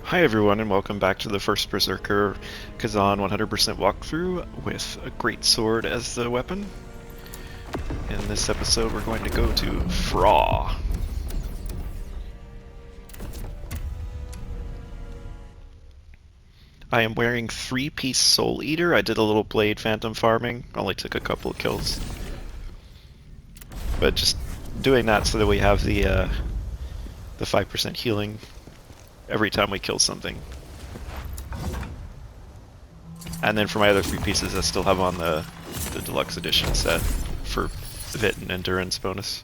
Hi everyone and welcome back to the first Berserker Khazan 100% walkthrough with a great sword as the weapon. In this episode we're going to go to Fra. I am wearing 3-piece Soul Eater. I did a little Blade Phantom farming, only took a couple of kills. But just doing that so that we have the 5% healing every time we kill something. And then for my other 3 pieces I still have on the deluxe edition set for Vit and endurance bonus.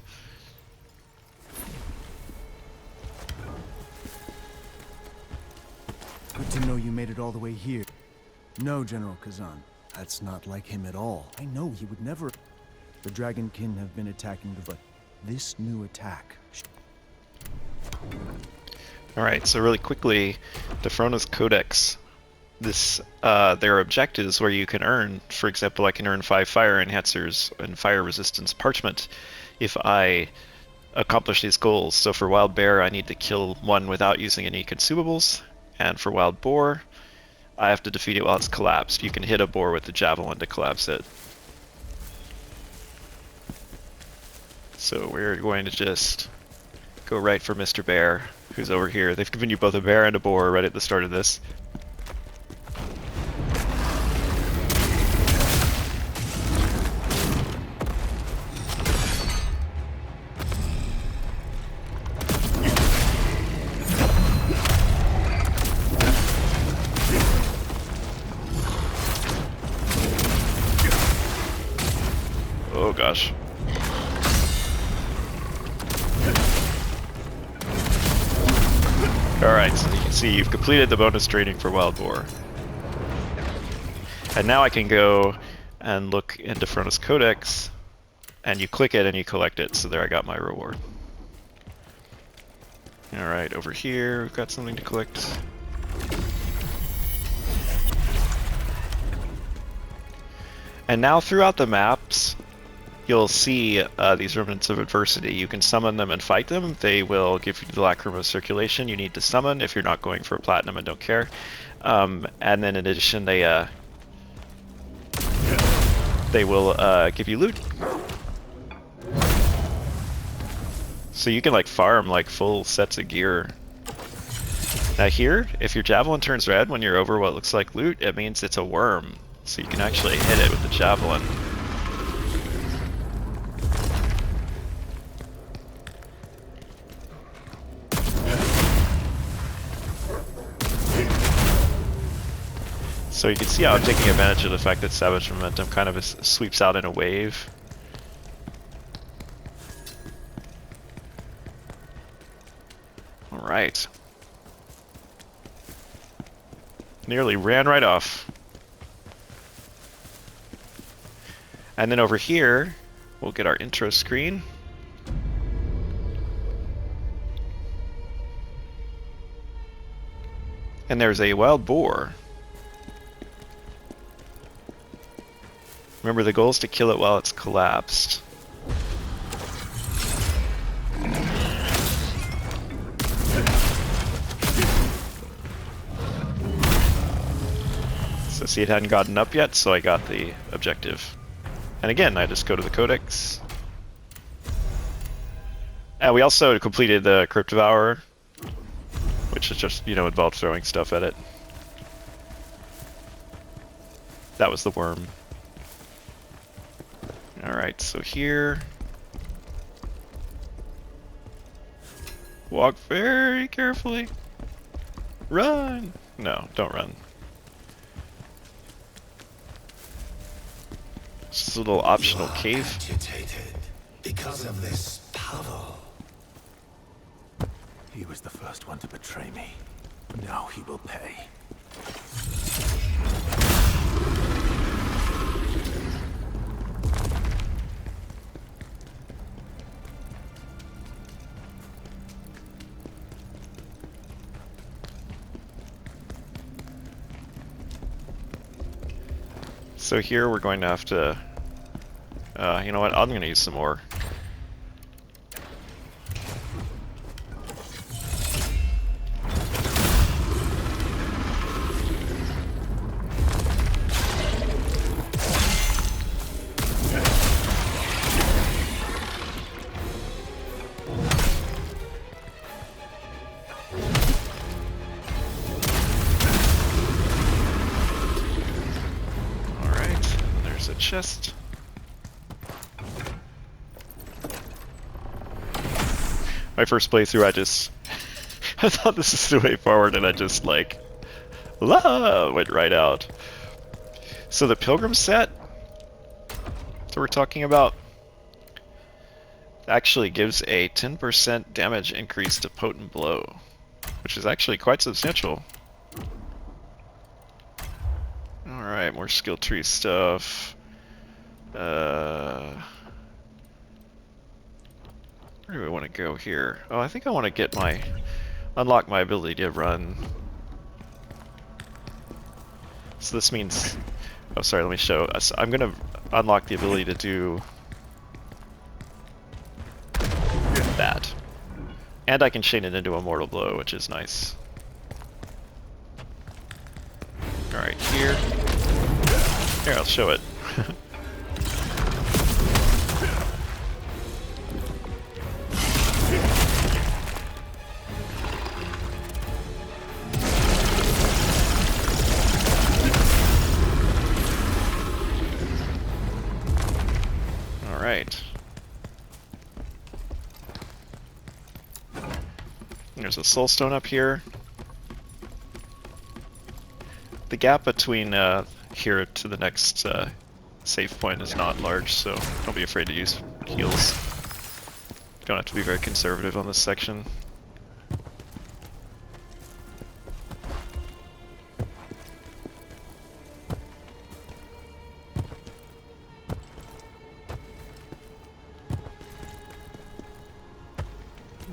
Good to know you made it all the way here. No, General Khazan. That's not like him at all. I know he would never... The Dragonkin have been attacking the... But this new attack... Alright, so really quickly, Defrona's Codex. This, there are objectives where you can earn, for example, I can earn 5 fire enhancers and fire resistance parchment if I accomplish these goals. So for Wild Bear I need to kill one without using any consumables, and for Wild Boar I have to defeat it while it's collapsed. You can hit a boar with the javelin to collapse it. So we're going to just go right for Mr. Bear, who's over here. They've given you both a bear and a boar right at the start of this. Oh gosh. Alright, so you can see you've completed the bonus training for Wild Boar. And now I can go and look into Defrona's Codex, and you click it and you collect it, so there I got my reward. Alright, over here we've got something to collect. And now throughout the maps, you'll see these remnants of adversity. You can summon them and fight them. They will give you the Lacrima circulation you need to summon if you're not going for platinum and don't care. And then in addition, they will give you loot. So you can like farm like full sets of gear. Now here, if your javelin turns red when you're over what looks like loot, it means it's a worm. So you can actually hit it with the javelin. So you can see how I'm taking advantage of the fact that Savage Momentum kind of sweeps out in a wave. Alright. Nearly ran right off. And then over here, we'll get our intro screen. And there's a wild boar. Remember, the goal is to kill it while it's collapsed. So see, it hadn't gotten up yet, so I got the objective. And again, I just go to the Codex. And we also completed the Crypt Devourer, which is just, you know, involved throwing stuff at it. That was the worm. Alright, so here... Walk very carefully. Run! No, don't run. This is a little optional cave. Agitated because of this Pavel. He was the first one to betray me. Now he will pay. So here we're going to have to... you know what, I'm going to use some more. chest. My first playthrough, I thought this is the way forward, and I just like, went right out. So the Pilgrim set that we're talking about actually gives a 10% damage increase to Potent Blow, which is actually quite substantial. Alright, more skill tree stuff. Where do we want to go here? Oh, I think I want to get unlock my ability to run. So this means, oh sorry, let me show us. I'm gonna unlock the ability to do that. And I can chain it into a Mortal Blow, which is nice. Alright, here. Here, I'll show it. Alright. There's a soul stone up here. The gap between here to the next save point is not large, so don't be afraid to use heals. Don't have to be very conservative on this section.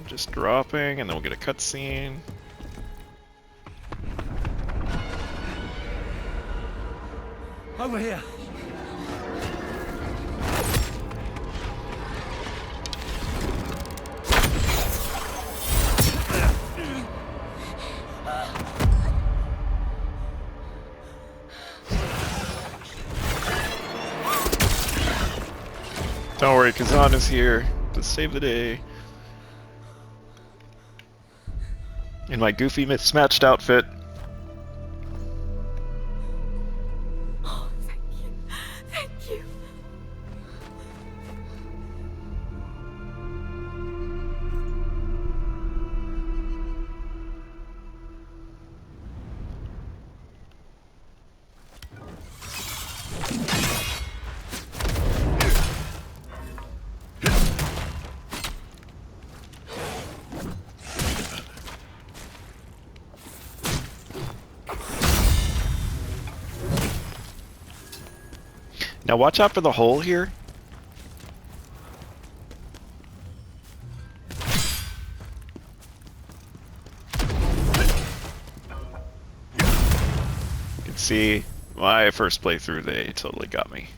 Just dropping, and then we'll get a cutscene. Over here. Don't worry, Khazan is here to save the day. In my goofy mismatched outfit. Oh, thank you. Thank you. Now watch out for the hole here. You can see my first playthrough, they totally got me.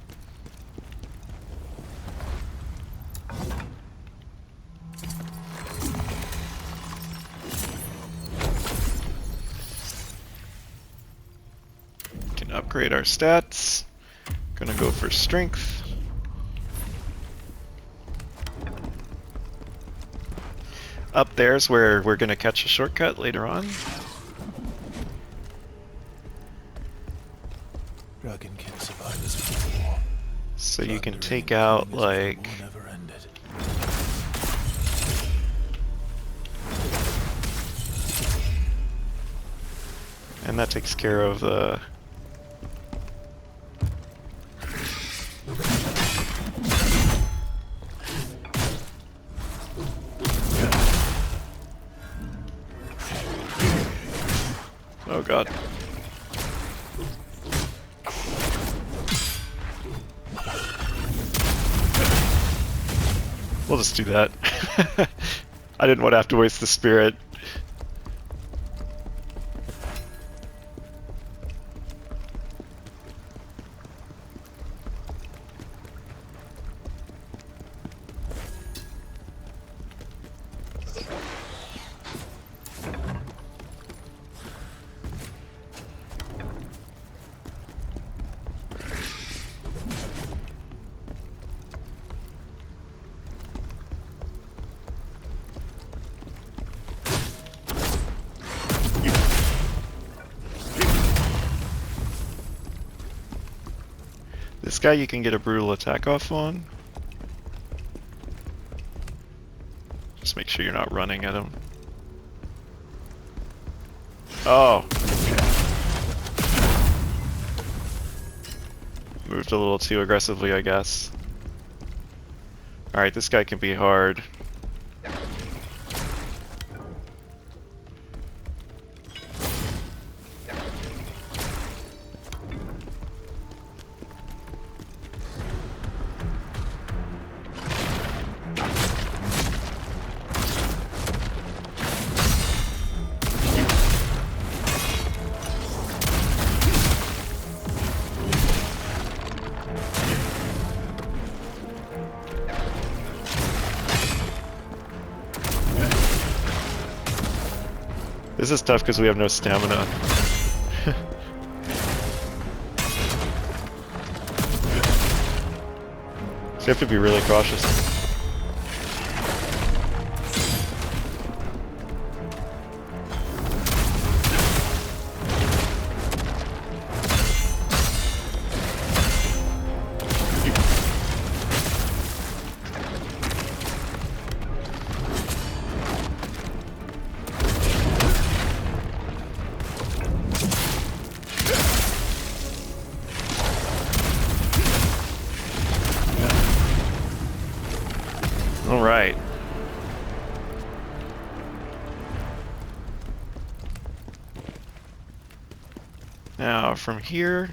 Can upgrade our stats. Gonna go for strength. Up there's where we're gonna catch a shortcut later on. Dragonkin survivors before. So you can take out like Never ended. and that takes care of oh god. We'll just do that. I didn't want to have to waste the spirit. This guy you can get a brutal attack off on. Just make sure you're not running at him. Oh! Moved a little too aggressively, I guess. Alright, this guy can be hard. This is tough because we have no stamina. So you have to be really cautious. Alright. Now, from here,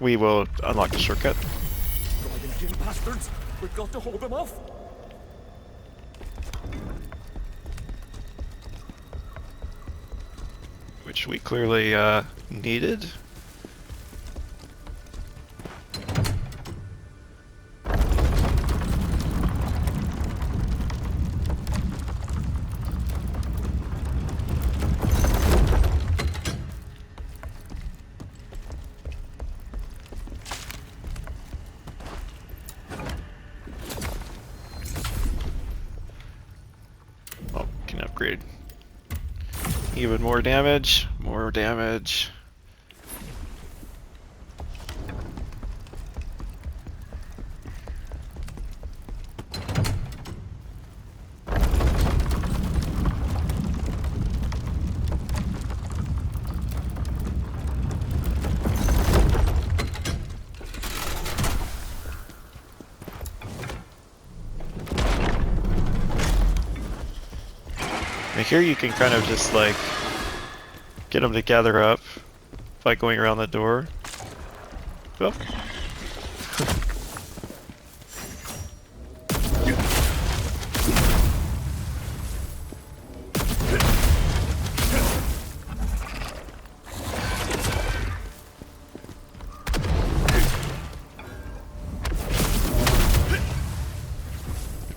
we will unlock the shortcut. Dragon bastards! We've got to hold them off! Which we clearly needed. Oh, can upgrade. Even more damage, more damage. And here you can kind of just like get them to gather up by going around the door. Oh.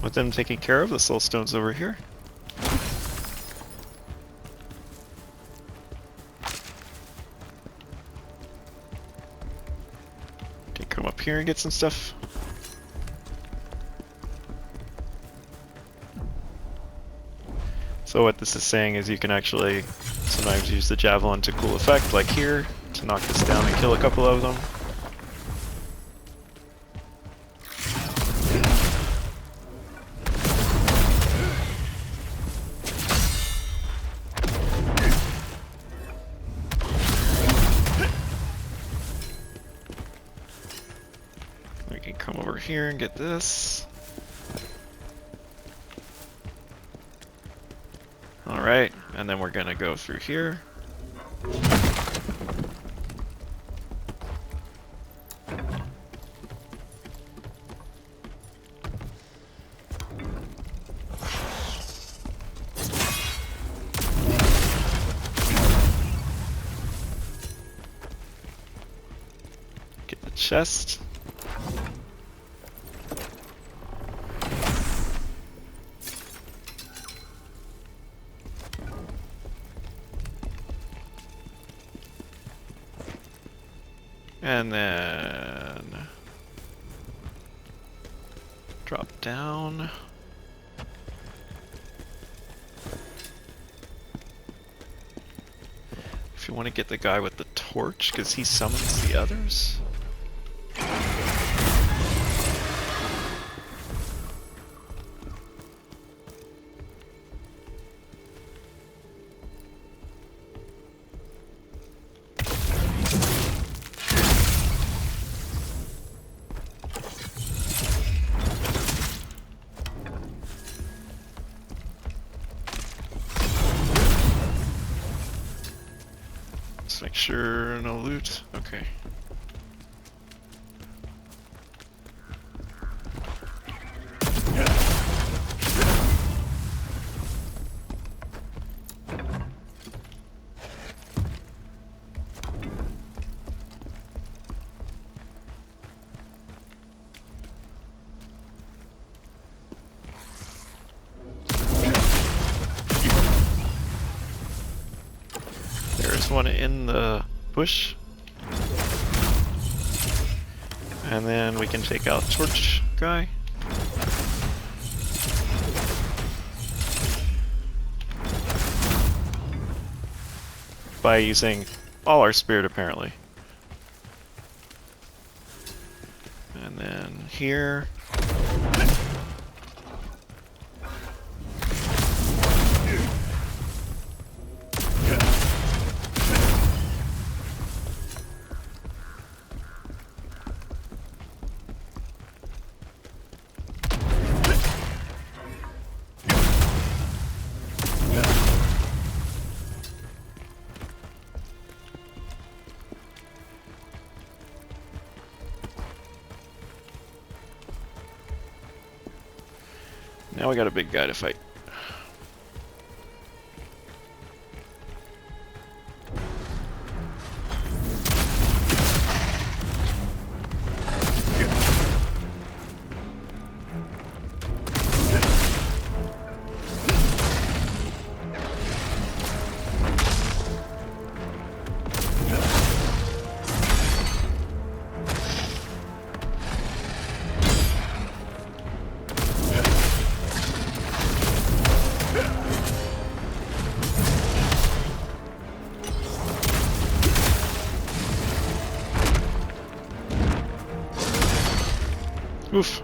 With them taken care of, the soul stone's over here. Come up here and get some stuff. So what this is saying is you can actually sometimes use the javelin to cool effect, like here, to knock this down and kill a couple of them. We can come over here and get this. Alright, and then we're gonna go through here. Get the chest. And then drop down. If you want to get the guy with the torch because he summons the others. Let's make sure no loot. Okay. There's one in the bush. And then we can take out torch guy. By using all our spirit apparently. And then here. Now we got a big guy to fight. Oof.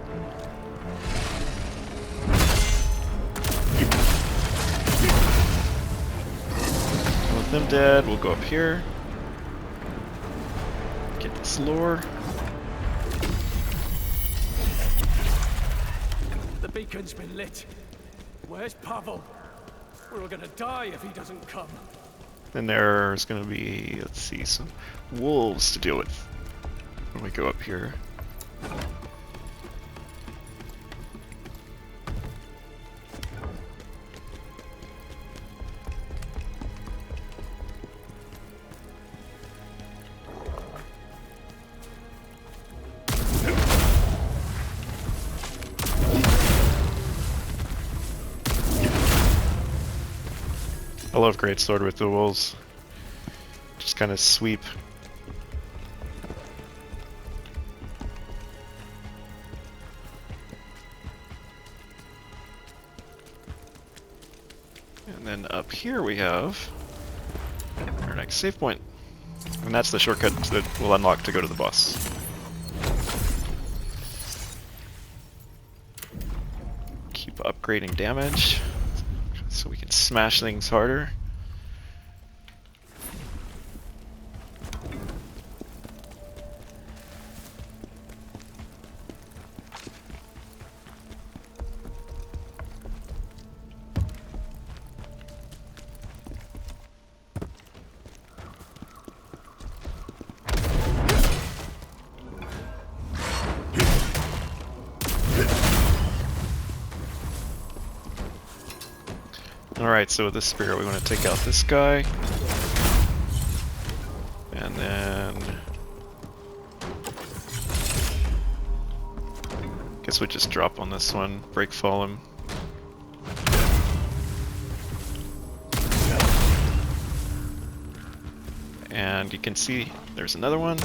With them dead, we'll go up here. Get this lore. The beacon's been lit. Where's Pavel? We're all gonna die if he doesn't come. Then there's gonna be, let's see, some wolves to deal with when we go up here. I love Greatsword with the wolves. Just kind of sweep. And then up here we have our next save point. And that's the shortcut that we'll unlock to go to the boss. Keep upgrading damage so we can smash things harder. Alright, so with this spear we want to take out this guy. And then guess we just drop on this one, break fall him. And you can see there's another one.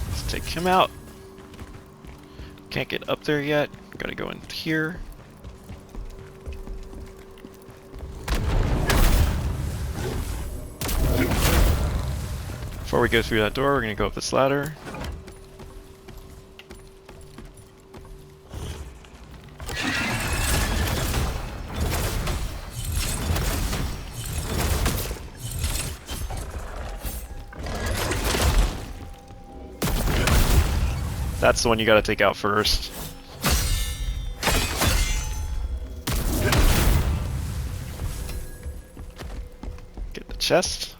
Let's take him out. Can't get up there yet. Gotta go in here. Before we go through that door, we're going to go up this ladder. That's the one you gotta take out first. Get the chest.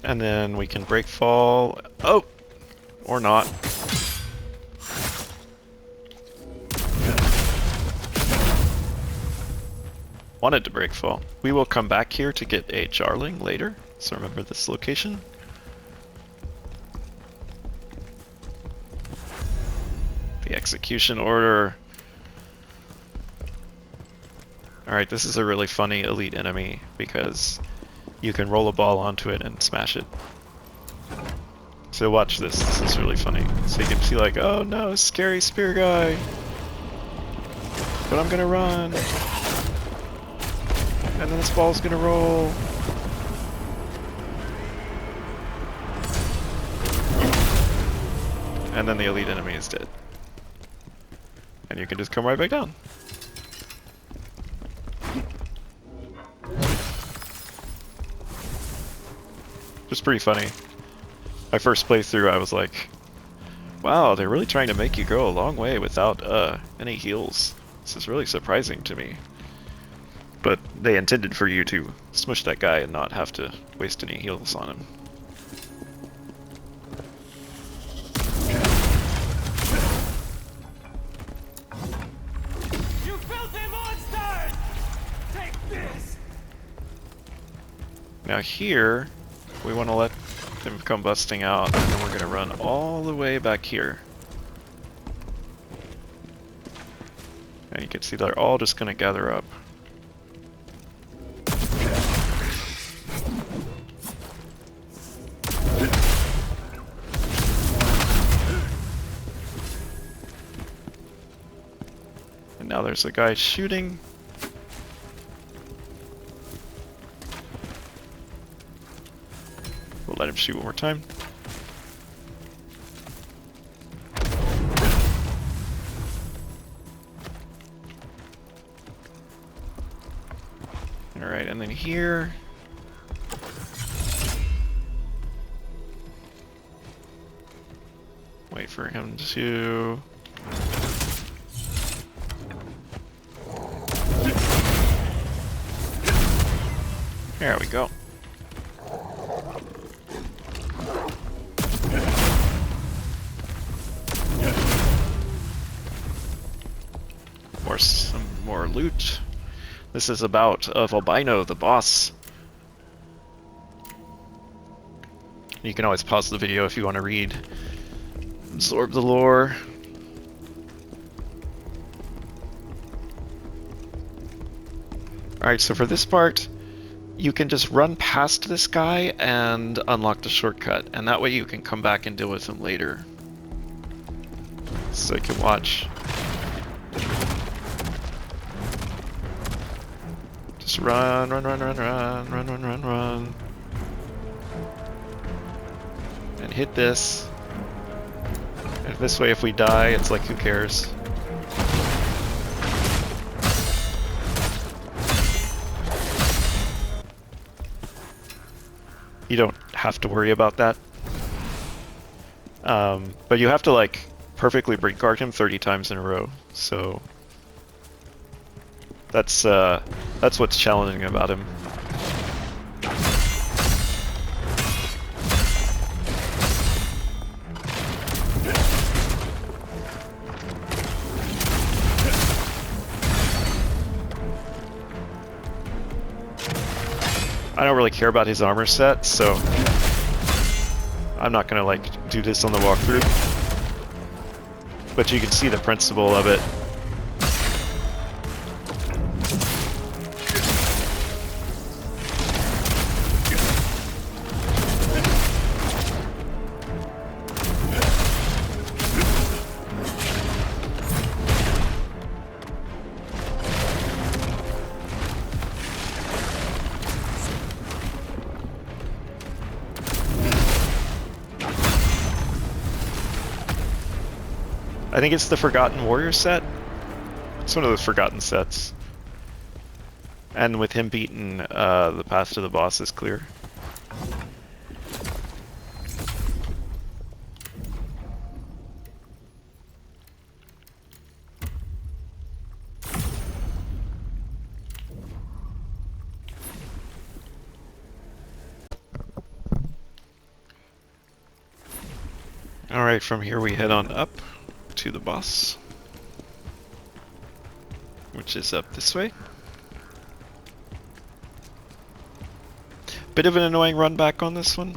And then we can break fall. Oh! Or not. Wanted to break fall. We will come back here to get a Jarling later, so remember this location. The execution order. Alright, this is a really funny elite enemy because you can roll a ball onto it and smash it. So watch this, this is really funny. So you can see like, oh no, scary spear guy! But I'm gonna run! And then this ball's gonna roll. And then the elite enemy is dead. And you can just come right back down. Just pretty funny. My first playthrough I was like, wow, they're really trying to make you go a long way without any heals. This is really surprising to me. But they intended for you to smush that guy and not have to waste any heals on him. You filthy monsters! Take this! Now here, we want to let them come busting out, and then we're going to run all the way back here. And you can see they're all just going to gather up. And now there's a guy shooting. We'll let him shoot one more time. Alright, and then here. Wait for him to... There we go. Some more loot. This is about Volbaino, the boss. You can always pause the video if you want to read. Absorb the lore. Alright, so for this part, you can just run past this guy and unlock the shortcut, and that way you can come back and deal with him later. So you can watch. Just run, run, run, run, run, run, run, run, run. And hit this. And this way if we die, it's like, who cares? You don't have to worry about that. But you have to like perfectly break guard him 30 times in a row, so that's what's challenging about him. I don't really care about his armor set, so I'm not gonna like do this on the walkthrough. But you can see the principle of it. I think it's the Forgotten Warrior set. It's one of those Forgotten sets. And with him beaten, the path to the boss is clear. Alright, from here we head on up to the boss, which is up this way. Bit of an annoying run back on this one.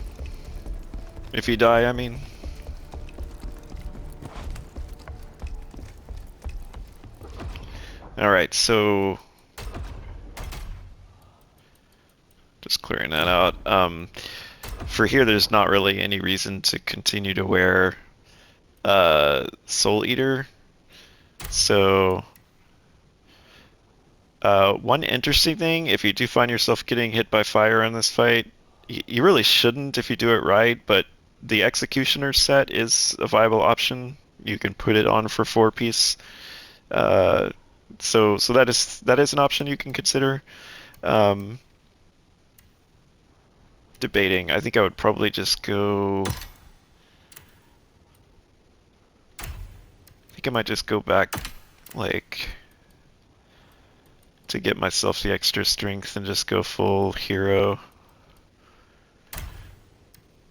If you die, I mean. Alright, so just clearing that out. For here, there's not really any reason to continue to wear Soul Eater. So, one interesting thing, if you do find yourself getting hit by fire in this fight, you really shouldn't if you do it right, but the Executioner set is a viable option. You can put it on for 4-piece. So that is an option you can consider. Debating. I think I would probably just go. I think I might just go back, like, to get myself the extra strength and just go full hero.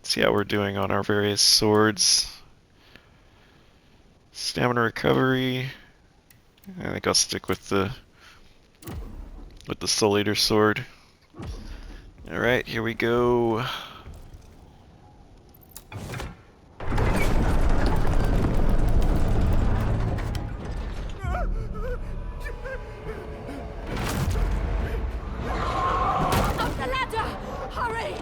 See how we're doing on our various swords. Stamina recovery. I think I'll stick with the Soul Eater sword. Alright, here we go. Up the ladder! Hurry!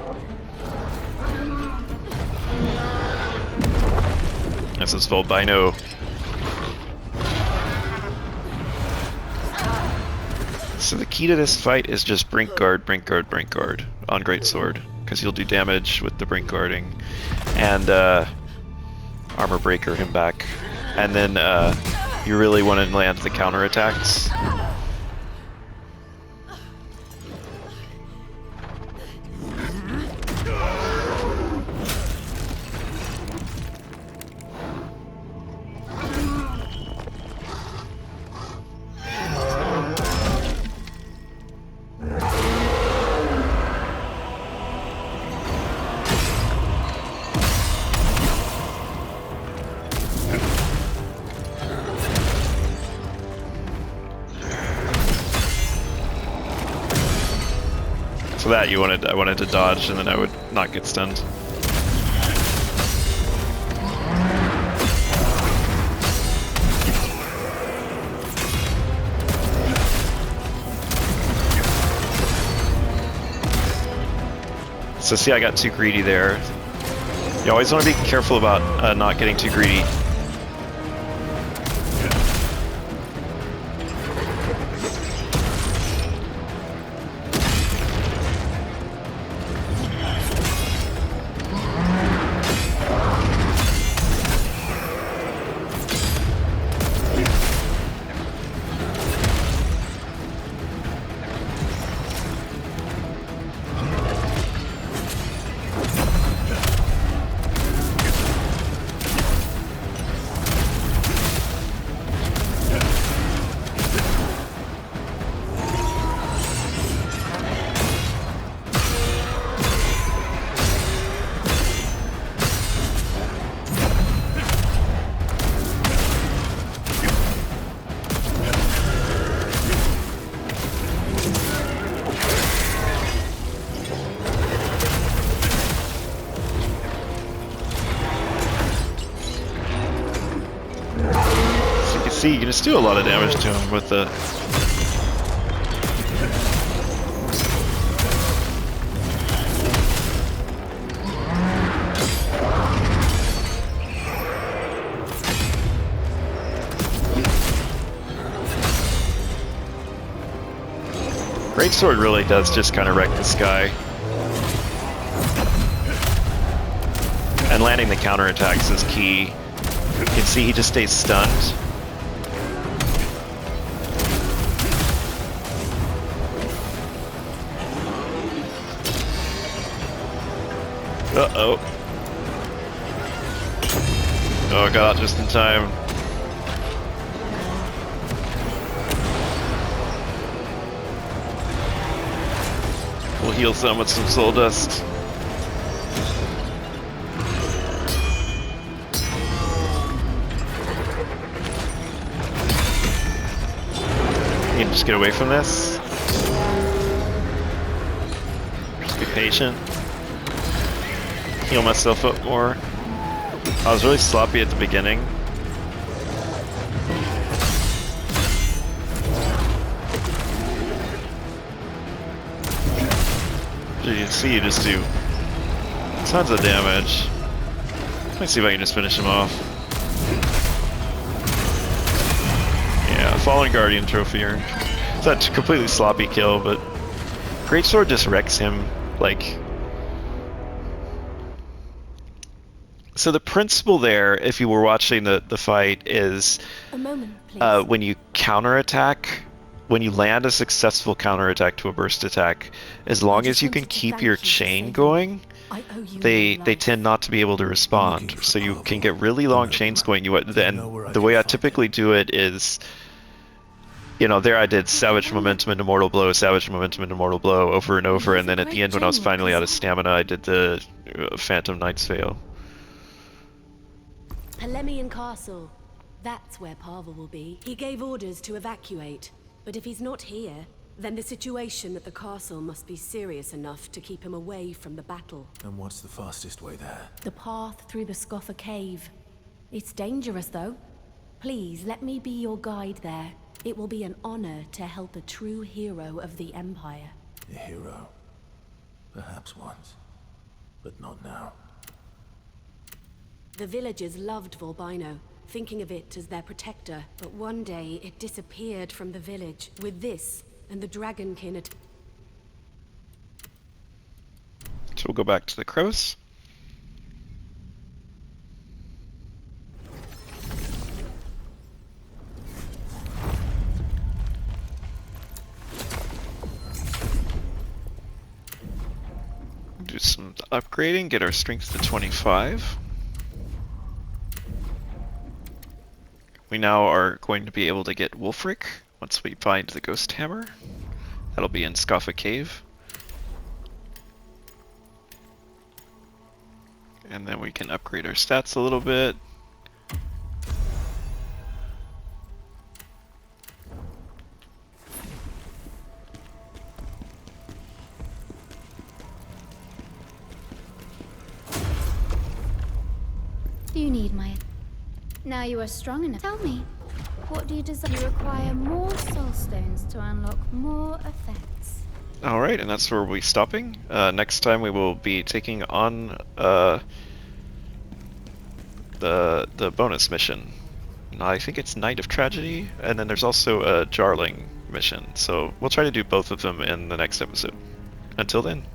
This is Volbaino. So the key to this fight is just brink guard, brink guard, brink guard on Greatsword, because you'll do damage with the brink guarding, and armor breaker him back, and then you really want to land the counter attacks. So that I wanted to dodge, and then I would not get stunned. So see, I got too greedy there. You always want to be careful about not getting too greedy. See, you can just do a lot of damage to him with the... Greatsword really does just kind of wreck this guy. And landing the counterattacks is key. You can see he just stays stunned. Uh-oh. Oh, I got out just in time. We'll heal some with some soul dust. You can just get away from this. Just be patient. Heal myself up more. I was really sloppy at the beginning. As you can see, you just do tons of damage. Let me see if I can just finish him off. Yeah, Fallen Guardian trophy here. It's not a completely sloppy kill, but Greatsword just wrecks him, like... So the principle there, if you were watching the fight, is A moment, please. when you counterattack, when you land a successful counterattack to a burst attack, as long as you can keep your chain going, they tend not to be able to respond. So you can get really long chains going. And the way I typically do it is, you know, there I did Savage Momentum into Mortal Blow, Savage Momentum into Mortal Blow over and over, and then at the end when I was finally out of stamina, I did the Phantom Knight's Veil. Palemian Castle. That's where Pavel will be. He gave orders to evacuate. But if he's not here, then the situation at the castle must be serious enough to keep him away from the battle. And what's the fastest way there? The path through the Scoffer Cave. It's dangerous, though. Please, let me be your guide there. It will be an honor to help a true hero of the Empire. A hero. Perhaps once. But not now. The villagers loved Volbaino, thinking of it as their protector. But one day, it disappeared from the village, with this and the dragonkin at... So we'll go back to the Crows. Do some upgrading, get our strength to 25. We now are going to be able to get Wolfric once we find the Ghost Hammer. That'll be in Scoffa Cave. And then we can upgrade our stats a little bit. Do you need my... Now you are strong enough. Tell me, what do you desire? You require more soul stones to unlock more effects. Alright, and that's where we'll be stopping. Next time we will be taking on the bonus mission. I think it's Night of Tragedy, and then there's also a Jarling mission. So we'll try to do both of them in the next episode. Until then.